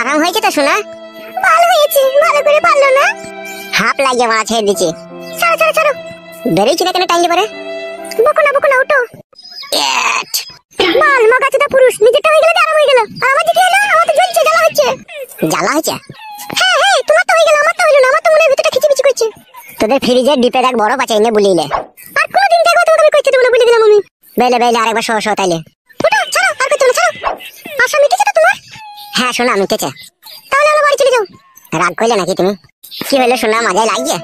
আরাম হয়েছে তো শোনা? ভালো হয়েছে, ভালো করে পারলো না। হাফ লাগিয়ে মারা ছেড়ে দিচ্ছি। ছাড়ো ছাড়ো ছাড়ো, বেরিয়েছি না কেন টাইম পরে? বকো না উঠো। মাল মগাচোদা পুরুষ, নিজেরটা হয়ে গেল আরাম হয়ে গেল, আর আমার দিকে এলো, আমার তো জ্বলছে, জ্বালা হচ্ছে। জ্বালা হচ্ছে? হ্যাঁ তোমার তো হয়ে গেল, আমার তো হইলো না, আমার তো মনের ভিতরটা খিচিমিচি করছে। তোদের ফ্রিজের ডিপের এক বড় বাচ্চা এনে বুলিলে, আর কোনদিন দেখো তোমাকে আমি কইতে দেব না, বলে দিলাম আমি। বেলে আরেকবার শো তাইলে উঠো, ছাড়ো, আর কইতে না, ছাড়ো। আশা মিটেছে তো তোমার? হ্যাঁ শোনা মিটেছে। তাহলে আমরা বাড়ি চলে যাও। রাগ করলে নাকি তুমি? কি হলো শোনা, মজাই লাগছে?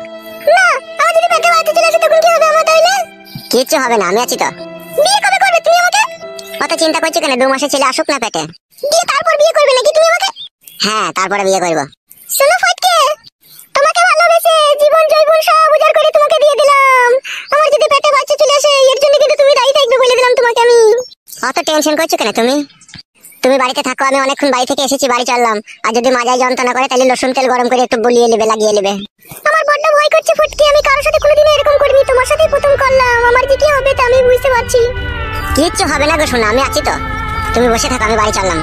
না, আমার যদি পেটে বাড়িতে চলে আসে তখন কি হবে আমার তাইলে? কিচ্ছু হবে না, আমি আছি তো। বিয়ে কবে করবে তুমি আমাকে? অত চিন্তা করছো কেন, 2 মাসের ছেলে আসুক না পেটে, দিয়ে তারপর বিয়ে করবে নাকি তুমি আমাকে? হ্যাঁ, তারপরে বিয়ে করব। শোনো ফটকে, তোমাকে ভালোবেসে জীবন জৈবন সব উজাড় করে তোমাকে দিয়ে দিলাম। আমার যদি পেটে বাচ্চা চলে আসে এর জন্য কিন্তু তুমি দায়ী থাকবে, বলে দিলাম তোমাকে আমি। অত টেনশন করছো কেন তুমি? তুমি বাড়িতে থাকো, আমি অনেকক্ষণ বাড়ি থেকে এসেছি, বাড়ি চললাম। আর যদি মাজায় যন্ত্রণা করে তাহলে রসুন তেল গরম করে একটু বলিয়ে নেবে, লাগিয়ে নেবে। আমার বড্ড ভয় করছে ফটকে, আমি কারোর সাথে কোনোদিন এরকম করিনি, তোমার সাথেই প্রথম করলাম। আমার যে কি হবে তা আমি বুঝতে পারছি। কিচ্ছু হবে না গো শোনা, আমি আছি তো, তুমি বসে থাকো, আমি বাড়ি চললাম।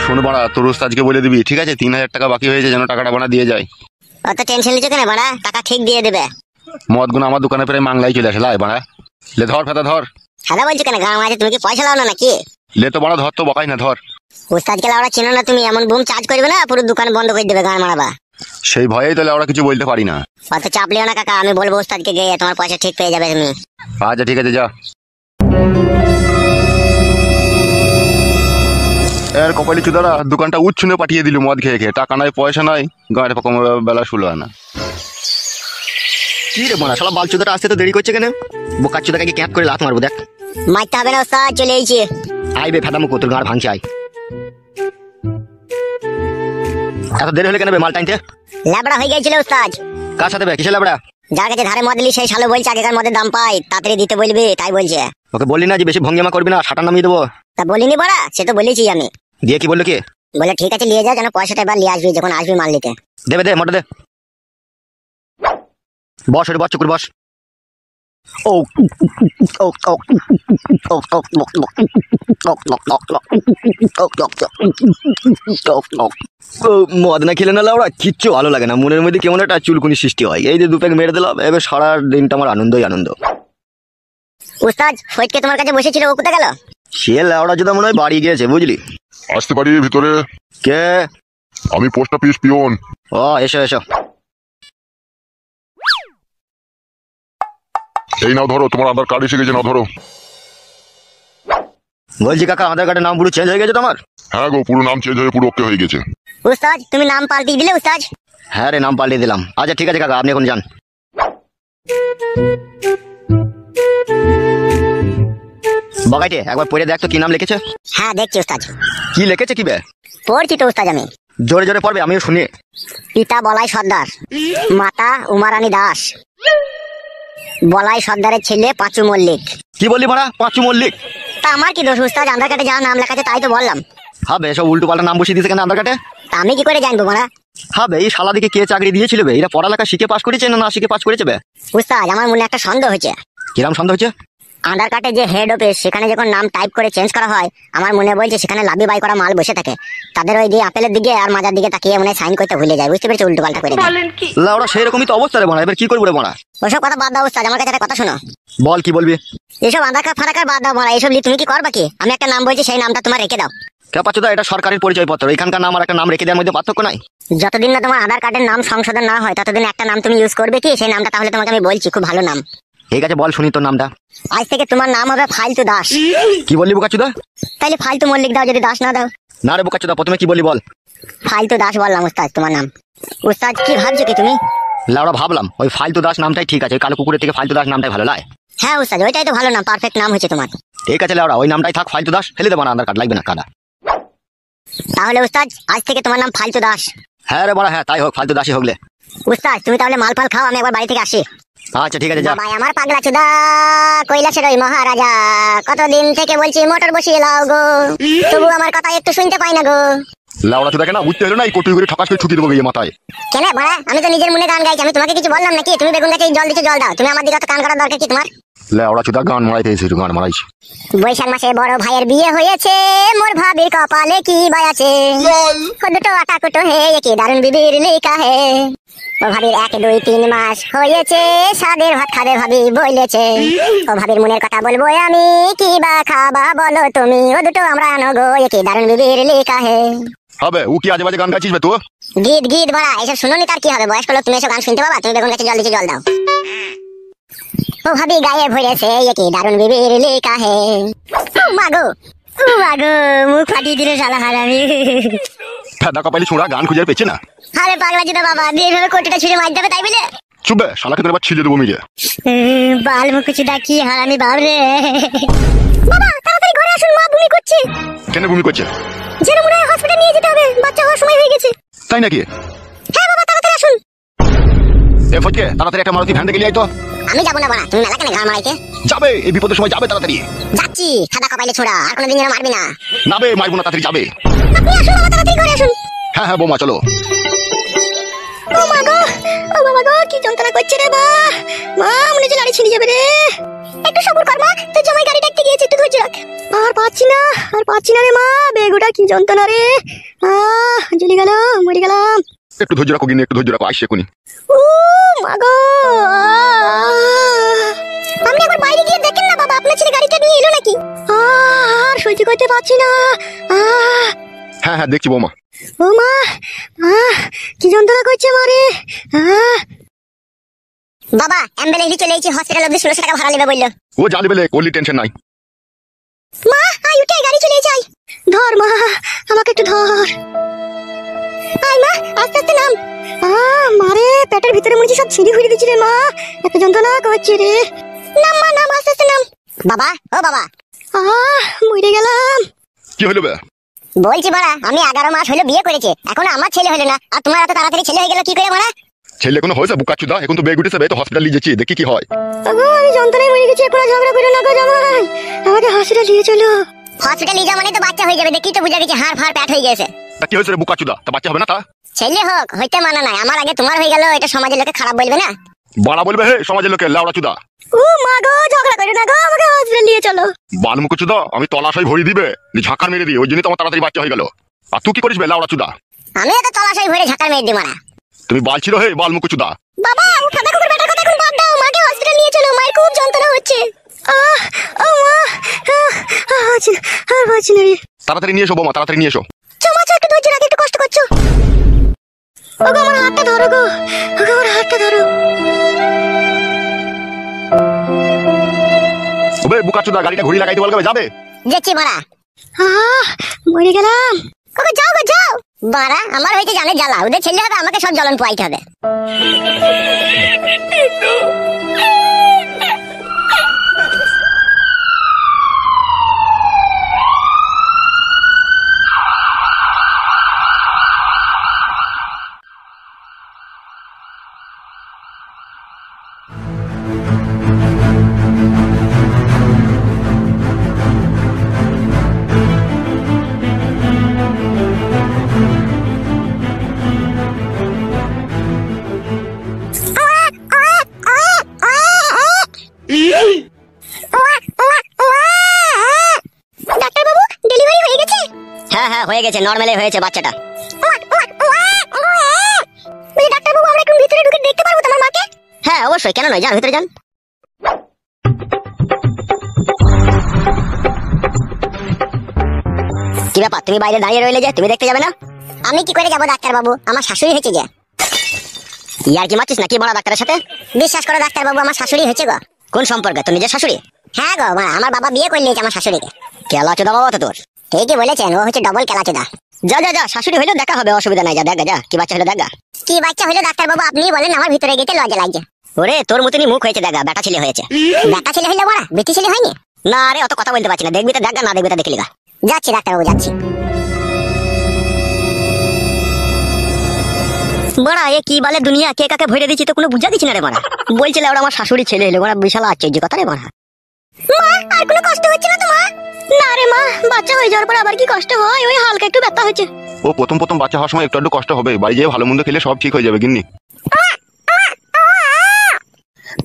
শোনো বাড়া, তোর ওস্তাদকে বলে দিবি, ঠিক আছে? 3000 টাকা বাকি হয়েছে, যেন টাকাটা বানা দিয়ে যায়। অত টেনশন নিচ্ছ কেন বাড়া, টাকা ঠিক দিয়ে দেবে। মদ গুণ আমার দোকানে প্রায় মাংলাই চলে আসে, লাই বাড়া। লে ধর ফেতা ধর। সাদা বলছো কেন, গাঁ মাঝে তুমি কি পয়সা লাও না নাকি? লে তো বাড়া ধর, তো বকাই না, ধর। উস্তাদকে লাউড়া চিনো না তুমি? এমন বুম চার্জ করবে না, পুরো দোকান বন্ধ করে দেবে, গান মারাবা। সেই ভয়েই তাহলে আমরা কিছু বলতে পারি না। অত চাপ লিও না কাকা, আমি বলবো উস্তাদকে গিয়ে, তোমার পয়সা ঠিক পেয়ে যাবে তুমি। আচ্ছা ঠিক আছে, যা। এর কপালি চুদারা দোকানটা উচ্ছনে পাঠিয়ে দিল মদ খেয়ে খেয়ে, টাকা নাই পয়সা নাই, গাঁয়ের পকম বেলা শুলো না। কি রে বোনা, শালা বালচুদাটা আসতে তো দেরি করছে কেন? বোকা চুদাকে ক্যাপ করে লাত মারবো দেখ। মারতে হবে না উস্তাদ, চলে এসেছি। আইবে ফেদামু তোর গাঁড় ভাঙছে, আই। এত দেরি হলে কেন বে মাল টাইনতে? ল্যাবড়া হয়ে গেছিল উস্তাদ। কার সাথে বে, কিসে লাবড়া? যার কাছে ধারে মদ নিলি সেই শালো বলছে আগেকার মদের দাম পাই, তাড়াতাড়ি দিতে বলবি, তাই বলছে। ওকে বললি না যে বেশি ভঙ্গিমা করবি না, সাটা নামিয়ে দেবো? তা বলিনি বড়া, সে তো বলেছি আমি। দিয়ে কি বললো কি? বলে ঠিক আছে নিয়ে যাও, যেন পয়সাটা এবার নিয়ে আসবি যখন আসবি মাল নিতে। দেবে দে, মোটা দে। বস ওরে, বস চুকুর বস। ও ও ও মদ না খেলে না লাউড়া কিচ্ছু ভালো লাগে না, মনের মধ্যে কেমন একটা চুলকুনি সৃষ্টি হয়। এই যে 2 প্যাক মেরে দিলাম, এবার সারা দিনটা আমার আনন্দই আনন্দ। উস্তাদ ফটকে তোমার কাছে বসেছিল, ও কোথায় গেল? সে লাউড়া যদি মনে হয় বাড়ি গিয়েছে, বুঝলি? আসতে পারি ভিতরে? কে? আমি পোস্ট অফিস পিয়ন। ও এসো এসো। এই নাও ধরো, তোমার আধার কার্ড এসে গেছে, নাও ধরো। বলছি কাকা, আধার কার্ডের নাম পুরো চেঞ্জ হয়ে গেছে তোমার? হ্যাঁ গো, পুরো নাম চেঞ্জ হয়ে পুরো ওকে হয়ে গেছে। উস্তাদ তুমি নাম পাল্টিয়ে দিলে উস্তাদ? হ্যাঁ রে, নাম পাল্টে দিলাম। আচ্ছা ঠিক আছে কাকা, আপনি এখন যান। বগাইটে একবার পড়ে দেখ তো কি নাম লিখেছে। হ্যাঁ দেখছি উস্তাদ। কি লিখেছে কি বে? পড়ছি তো উস্তাদ আমি। জোরে জোরে পড়বে, আমিও শুনি। পিতা বলাই সর্দার, মাতা উমারানী দাস, বলাই সর্দারের ছেলে পাঁচু মল্লিক। কি বললি মারা, পাঁচু মল্লিক? তা আমার কি দোষ উস্তাদ, আধার কার্ডে যা নাম লেখা আছে তাই তো বললাম। হবে এসব উল্টো পাল্টা নাম বসিয়ে দিয়েছে কেন আধার কার্ডে? তা আমি কি করে জানবো মারা? হবে এই শালা দিকে কে চাকরি দিয়েছিল বে? এরা পড়ালেখা শিখে পাস করেছে না না শিখে পাস করেছে বে? উস্তাদ আমার মনে একটা সন্দেহ হয়েছে। কিরাম সন্দেহ হচ্ছে? আধার কার্ডে যে হেড অফিস, সেখানে যখন নাম টাইপ করে চেঞ্জ করা হয়, আমার মনে বলছে সেখানে লাভি বাই করা মাল বসে থাকে, তাদের ওই দিয়ে আপেলের দিকে আর মাজার দিকে তাকিয়ে মনে সাইন করতে ভুলে যায়, বুঝতে পেরেছি? উল্টো পাল্টা করে দেয়। লাউড়া সেই রকমই তো অবস্থা রে মারা, এবার কি করবো রে মারা? ওসব কথা বাদ দাও উস্তাদ, আমার কাছে একটা কথা শোনো। বল কি বলবি? এসব আধার কার্ড ফাধার কার্ড বাদ দাও মারা, এসব নিয়ে তুমি কি করবা কি? আমি একটা নাম বলছি, সেই নামটা তোমার রেখে দাও। কে পাচ্ছ? এটা সরকারি পরিচয় পত্র, এখানকার নাম আর একটা নাম রেখে দেওয়ার মধ্যে পার্থক্য নাই। যতদিন না তোমার আধার কার্ডের নাম সংশোধন না হয় ততদিন একটা নাম তুমি ইউজ করবে কি, সেই নামটা তাহলে তোমাকে আমি বলছি, খুব ভালো নাম। ঠিক আছে বল শুনি তোর নামটা। আজ থেকে তোমার নাম হবে ফালতু দাস। কি বললি বোকাচুদা? তাইলে ফালতু মল্লিক দাও যদি দাস না দাও। না রে বোকাচুদা, প্রথমে কি বললি বল? ফালতু দাস বললাম উস্তাদ তোমার নাম। উস্তাদ কি ভাবছো কি তুমি? লাউড়া ভাবলাম ওই ফালতু দাস নামটাই ঠিক আছে, ওই কালো কুকুরের থেকে ফালতু দাস নামটাই ভালো লাগে। হ্যাঁ উস্তাদ, ওইটাই তো ভালো নাম, পারফেক্ট নাম হয়েছে তোমার। ঠিক আছে লাউড়া, ওই নামটাই থাক, ফালতু দাস ফেলে দেবো না, আধার কার্ড লাগবে না কাদা। তাহলে উস্তাদ আজ থেকে তোমার নাম ফালতু দাস। হ্যাঁ রে বড়া, হ্যাঁ তাই হোক, ফালতু দাসই হোকলে। উস্তাদ তুমি তাহলে মাল ফাল খাও, আমি একবার বাড়ি থেকে আসি। আচ্ছা ঠিক আছে যা। ভাই আমার পাগলা চুদা কৈলাসের ওই মহারাজা, কতদিন থেকে বলছি মোটর বসিয়ে লাও গো, তবু আমার কথা একটু শুনতে পাই না গো। লাউড়া চুদাকে না বুঝতে হলো না, এই কোটি করে ঠকাস করে ছুটি দেবো গিয়ে মাথায়। কেন বড়া, আমি তো নিজের মনে গান গাইছি, আমি তোমাকে কিছু বললাম নাকি? তুমি বেগুন গাছে জল দিচ্ছ, জল দাও। তুমি আমার দিকে কান করার দরকার কি তোমার? লেওড়া চুদা গান মারাইতে এসেছি, গান মারাইছি। বৈশাখ মাসে বড় ভাইয়ের বিয়ে হয়েছে, মোর ভাবির কপালে কি বাই আছে। ও দুটো আটা কুটো হে কি দারুণ বিবির লেখা হে। ও ভাবির 1 2 3 মাস হয়েছে, সাদের ভাত খাবে ভাবি বলেছে। ও ভাবির মনের কথা বলবো আমি, কি বা খাবা বলো তুমি। ও দুটো আমরা নগো কি দারুণ বিবির লেখা হে। হবে ও কি আজে বাজে গান গাইছিস বে তুই? গীত গীত বড়া এসব শুনোনি তার কি হবে, বয়স্ক লোক তুমি এসব গান শুনতে পাবা? তুমি বেগুন গাছে জল দিচ্ছি, জল দাও। ও ভাবি গায়ে ভরেছে কি দারুণ বিবির লেখা হে। ও মাগো, ও মাগো, মুখ ফাটিয়ে দিলে শালা হারামি। ফেদা কপালি ছোঁড়া গান খুঁজে পেয়েছে না। আরে পাগলা জিদা বাবা, দিয়ে এভাবে কোটিটা ছুঁড়ে মার যাবে তাই বলে? চুপ বে, শালাকে তোর এবার ছিঁড়ে দেবো মিলে। বাল মুখুচিদা কি হারামি বাপ রে। বাবা তাড়াতাড়ি ঘরে আসুন, মা বমি করছে। কেন বমি করছে? যেন মনে হয় হসপিটালে নিয়ে যেতে হবে, বাচ্চা হওয়ার সময় হয়ে গেছে। তাই নাকি? হ্যাঁ বাবা তাড়াতাড়ি আসুন। এ ফটকে তাড়াতাড়ি একটা মারুতি ভ্যান দেখে আই তো। আমি যাবো না বাড়া, তুমি মেলা কেন ঘাড় মারাইতে? যাবে, এই বিপদের সময় যাবে তাড়াতাড়ি। যাচ্ছি, খাদা কপাইলে ছোড়া, আর কোনোদিন যেন মারবি না। না বে, মারবো না, তাড়াতাড়ি যাবে। আপনি আসুন বাবা, তাড়াতাড়ি ঘরে আসুন। হ্যাঁ হ্যাঁ বৌমা চলো। ও মা গো, ও বাবা গো, কি যন্ত্রণা করছে রে মা। মা মনে হচ্ছে লাড়ি ছিঁড়ে যাবে রে। একটু সবুর কর মা, তোর জামাই গাড়ি ডাকতে গিয়েছে, একটু ধৈর্য রাখ। আর পাচ্ছি না রে মা, বেগুটা কি যন্ত্রণা রে। জ্বলে গেল, মরে গেলাম। একটু ধৈর্য রাখো গিনি, একটু ধৈর্য রাখো, আসছে এখনই। ও মা গো, আপনি একবার বাইরে গিয়ে দেখেন না বাবা, আপনার ছেলে গাড়িটা নিয়ে এলো নাকি? আর সহ্য করতে পারছি না। হ্যাঁ হ্যাঁ দেখছি বৌমা। ও মা, কি যন্ত্রণা করছে মারে। বাবা অ্যাম্বুলেন্স চলে এসেছি, হসপিটাল অবধি 1600 টাকা ভাড়া নেবে বললো। ও জানবে বলে করলি, টেনশন নাই। মা আই উঠে, গাড়ি চলে যাই। ধর মা, আমাকে একটু ধর। আই মা, আস্তে আস্তে নাম। মারে পেটের ভিতরে মনে হচ্ছে সব ছিঁড়ি হুড়ি দিচ্ছে রে মা, এত যন্ত্রণা করছে রে। নাম মা, নাম, আস্তে আস্তে নাম। বাবা, ও বাবা। মরে গেলাম। কি হলো বে? বলছি বাড়া, আমি 11 মাস হলো বিয়ে করেছে, এখন আমার ছেলে হলো না, আর তোমার এত তাড়াতাড়ি ছেলে হয়ে গেল কি করে বাড়া? ছেলে কোনো হয়েছে বুকা চুদা, এখন তো বেগ উঠেছে বে, তো হসপিটাল নিয়ে যাচ্ছি, দেখি কি হয়। আমি যন্ত্রণায় মরে গেছি, এখন ঝগড়া করে না গো জামাই, আমাকে হসপিটাল নিয়ে চলো। হসপিটাল নিয়ে যাওয়া মানে তো বাচ্চা হয়ে যাবে, দেখি তো বুঝা গেছে, হাড় ফাড় প্যাট হয়ে গেছে। তা কি হয়েছে রে বুকা চুদা, তা বাচ্চা হবে না? তা ছেলে হোক হইতে মানা নাই, আমার আগে তোমার হয়ে গেল, এটা সমাজের লোকে খারাপ বলবে না? বাড়া বলবে হে সমাজের লোকে, লাউড়া চুদা। ও মা গো, ঝগড়া করে না গো, আমাকে হসপিটাল নিয়ে চলো। বালমুখ চুদা, আমি তলাশাই ভরি দিবে, ঝাঁকার মেরে দিই, ওই জন্য তোমার তাড়াতাড়ি বাচ্চা হয়ে গেল। আর তুই কি করিস বে লাউড়া চুদা? আমি তো তলাশাই ভরে ঝাঁকার মেরে দিই মারা। তুমি বাল ছিল হে বালমুখ চুদা। বাবা ও ফাদা কুকুর বেটার কথা এখন বাদ দাও, মাকে হসপিটাল নিয়ে চলো, মায়ের খুব যন্ত্রণা হচ্ছে। ও মা, আর বাঁচি না রে। তাড়াতাড়ি নিয়ে এসো বৌমা, তাড়াতাড়ি নিয়ে এসো। চমা একটু ধৈর্য রাখ, একটু কষ্ট করছো। ওগো আমার হাতটা ধরো গো, ওগো আমার হাতটা ধরো। ওবে বুকা চুদা, গাড়িটা ঘুরি লাগাইতে বলবে, যাবে? যাচ্ছি মারা। মরে গেলাম। ওগো যাও গো যাও। বাড়া আমার হইতে জানে জ্বালা, ওদের ছেলে হবে, আমাকে সব জ্বলন পোয়াইতে হবে। ডাক্তারবাবু ডেলিভারি হয়ে গেছে? হ্যাঁ হ্যাঁ হয়ে গেছে, নরমালি হয়েছে বাচ্চাটা। ডাক্তারবাবু আমরা একটু ভিতরে ঢুকে দেখতে পারবো তোমার মাকে? হ্যাঁ অবশ্যই, কেন নয়, যান ভিতরে যান। কি ব্যাপার, তুমি বাইরে দাঁড়িয়ে রইলে যে, তুমি দেখতে যাবে না? আমি কি করে যাবো ডাক্তারবাবু, আমার শাশুড়ি হয়েছে যে। ইয়ার কি মারছিস নাকি বড় ডাক্তারের সাথে? বিশ্বাস করো ডাক্তারবাবু, আমার শাশুড়ি হয়েছে গো। কোন সম্পর্কে, তোর নিজের শাশুড়ি? হ্যাঁ গো, আমার বাবা বিয়ে করে নিয়েছে আমার শাশুড়িকে। কেলা চোদা বাবা তো তোর। ঠিকই বলেছেন, ও হচ্ছে ডবল কেলা চোদা। যা যা যা, শাশুড়ি হইলেও দেখা হবে, অসুবিধা নাই, যা দেখা যা কি বাচ্চা হলো দেখা। কি বাচ্চা হলো ডাক্তারবাবু আপনি বলেন, আমার ভিতরে গেতে লজ্জা লাগছে। ওরে তোর মতনই মুখ হয়েছে দেখা, বেটা ছেলে হয়েছে। বেটা ছেলে হইলো বড়া, বেটি ছেলে হয়নি? না রে অত কথা বলতে পারছি না, দেখবি তো দেখা, না দেখবি তো দেখলি গা। যাচ্ছি ডাক্তারবাবু যাচ্ছি। বড়া এ কি বলে দুনিয়া, কে কাকে ভরে দিচ্ছি তো কোনো বুঝা দিচ্ছি না রে বড়া। বলছিল ওরা আমার শাশুড়ি ছেলে হলো, বড়া বিশাল আশ্চর্য কথা রে বড়া। মা আর কোনো কষ্ট হচ্ছে না তোমার? না রে মা, বাচ্চা হয়ে যাওয়ার পর আবার কি কষ্ট হয়, ওই হালকা একটু ব্যথা হচ্ছে। ও প্রথম প্রথম বাচ্চা হওয়ার সময় একটু একটু কষ্ট হবে, বাড়ি যেয়ে ভালো মন্দ খেলে সব ঠিক হয়ে যাবে গিন্নি।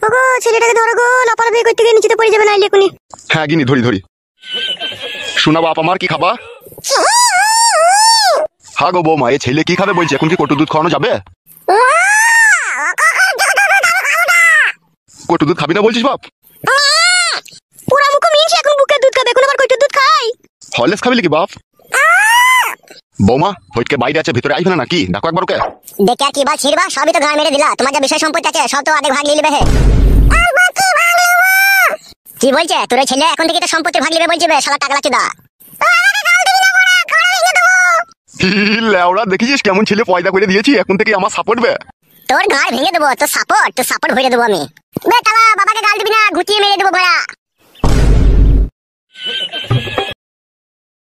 ওগো ছেলেটাকে ধরো গো, লাপালাপি করতে গিয়ে নিচেতে পড়ে যাবে না এক্ষুনি। হ্যাঁ গিনি ধরি ধরি। শোনা বাপ আমার কি খাবা? হ্যাঁ গো বৌমা, এই ছেলে কি খাবে বলছে, এখন কি কটু দুধ খাওয়ানো যাবে? কটু দুধ খাবি না বলছিস বাপ? পুরা মুখ মিনছে, এখন বুকের দুধ খাবে, এখন আবার কইটু দুধ খাই। হরলিক্স খাবি নাকি বাপ? বৌমা ফটকে বাইরে আছে, ভিতরে আইবে না নাকি? ডাকো একবার ওকে। দেখে আর কি বাল ছিড়বা, সবই তো গাঁ মেরে দিলা। তোমার যা বিষয় সম্পত্তি আছে সব তো আধে ভাগ লিবে হে। কি বলছে তোর ওই ছেলে? এখন থেকে তো সম্পত্তি ভাগ লিবে বলছে বে, শালা টাকলা চুদা। লেওড়া দেখেছিস কেমন ছেলে পয়দা করে দিয়েছি, এখন থেকে আমার সাপোর্ট বে। তোর গাড় ভেঙে দেবো, তোর সাপোর্ট ভরে দেবো আমি। বে তালা বাবাকে গাল দিবি না, ঘুটিয়ে মেরে দেবো বড়া।